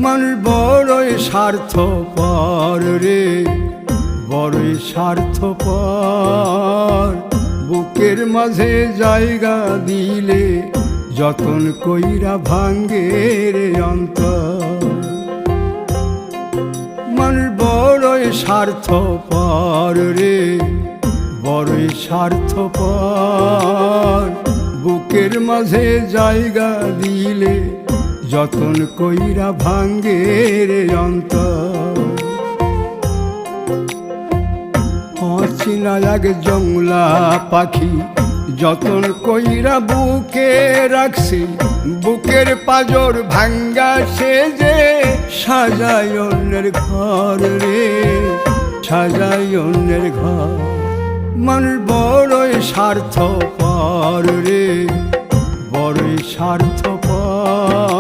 মানুষ বড়ই স্বার্থপর রে, বড়ই স্বার্থপর। বুকের মাঝে জায়গা দিলে যতন কইরা ভাঙ্গে রে অন্তর। মানুষ বড়ই স্বার্থপর রে, বড়ই স্বার্থপর। বুকের মাঝে জায়গা দিলে যতন কইরা ভাঙ্গে রে অন্তর। অচিনা এক জংলা পাখি যতন কইরা বুকে রাখছি, বুকের পাজর ভাঙ্গা সে যে সাজায় অন্যের ঘর রে, সাজায় অন্যের ঘর। মানুষ বড়ই স্বার্থপর রে, বড়ই স্বার্থপর।